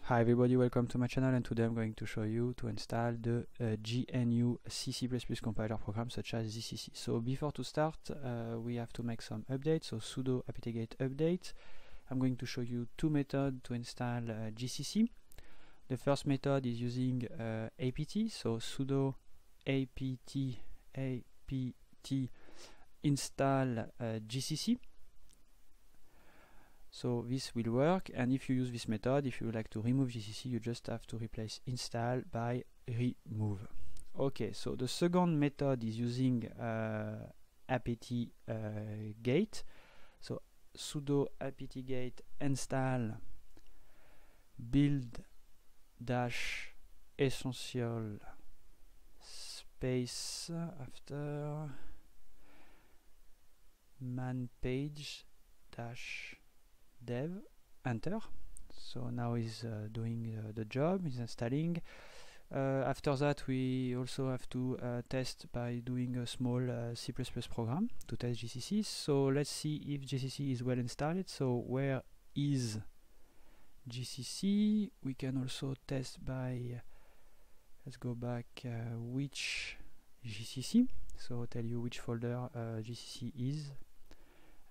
Hi everybody, welcome to my channel, and today I'm going to show you to install the GNU C++ compiler program such as ZCC. So before to start, we have to make some updates, so sudo apt-get update. I'm going to show you two methods to install GCC. The first method is using apt, so sudo apt install GCC. So this will work, and if you use this method, if you would like to remove GCC, you just have to replace install by remove. Okay, so the second method is using apt-get. So sudo apt-get install build dash essential space after man page dash dev, enter. So now he's doing the job, he's installing. After that we also have to test by doing a small C++ program to test GCC. So let's see if GCC is well installed. So where is GCC? We can also test by, let's go back, which GCC, so tell you which folder GCC is.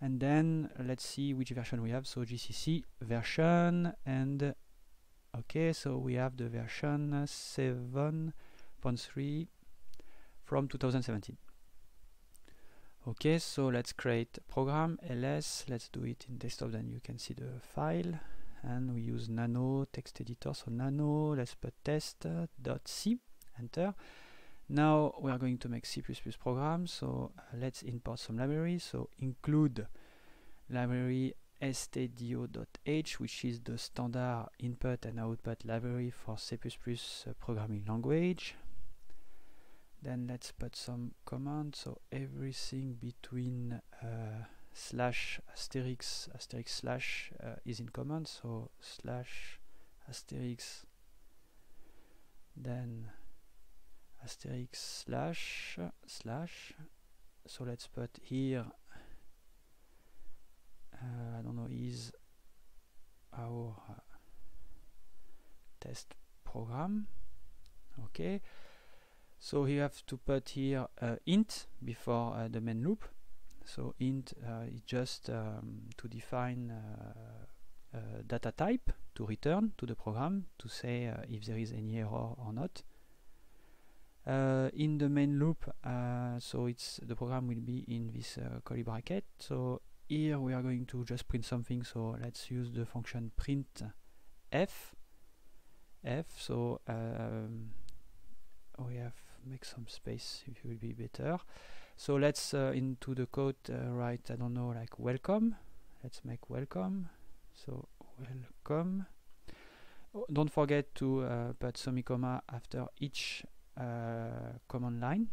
And then let's see which version we have. So GCC version, and okay, so we have the version 7.3 from 2017. Okay, so let's create a program, ls, let's do it in desktop, then you can see the file. And we use nano text editor, so nano, let's put test.c, enter. Now we are going to make C++ program, so let's import some libraries. So include library stdio.h, which is the standard input and output library for C++ programming language. Then let's put some commands, so everything between slash asterisk slash is in command, so slash asterisk, then asterisk slash slash. So let's put here I don't know, is our test program. Okay, so you have to put here int before the main loop. So int is just to define data type to return to the program to say if there is any error or not. In the main loop, so it's the program will be in this curly bracket. So here we are going to just print something, so let's use the function print f. So we have make some space, if it will be better. So let's into the code write, I don't know, like welcome. Let's make welcome. So welcome. Oh, don't forget to put semicolon after each command line.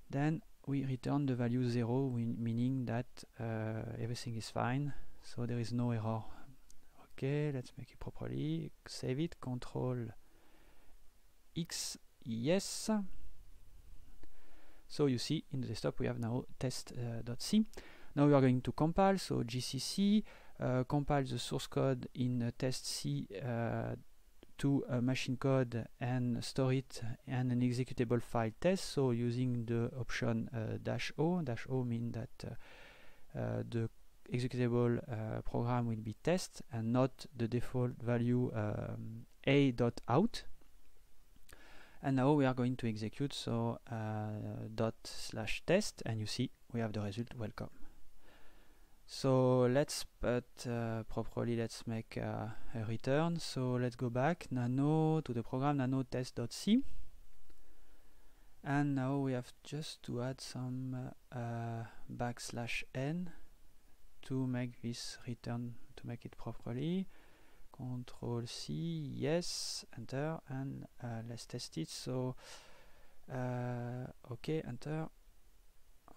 Then we return the value 0, meaning that everything is fine, so there is no error. Okay, let's make it properly, save it, Control X, yes. So you see in the desktop we have now test.c. Now we are going to compile, so GCC compile the source code in test.c to machine code and store it in an executable file test. So using the option -o. -o means that the executable program will be test and not the default value a.out. And now we are going to execute, so ./test, and you see we have the result welcome. So let's put properly, let's make a return. So let's go back, nano to the program, nano test.c, and now we have just to add some \n to make this return, to make it properly. Control C, yes, enter, and let's test it. So okay, enter.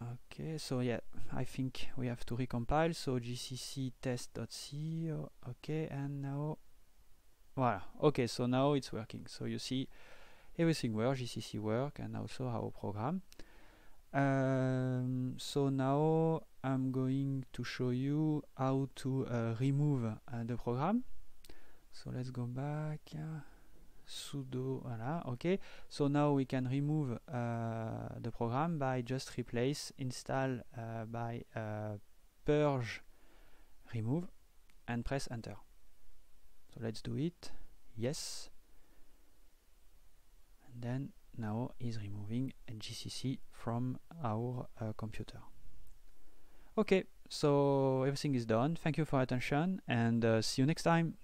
Okay, so yeah, I think we have to recompile. So GCC test.c, okay, and now voila. Okay, so now it's working. So you see everything works, GCC work, and also our program. So now I'm going to show you how to remove the program. So let's go back. Sudo, voilà, okay. So now we can remove the program by just replace install by purge remove and press enter. So let's do it. Yes. And then now is removing GCC from our computer. Okay, so everything is done. Thank you for your attention and see you next time.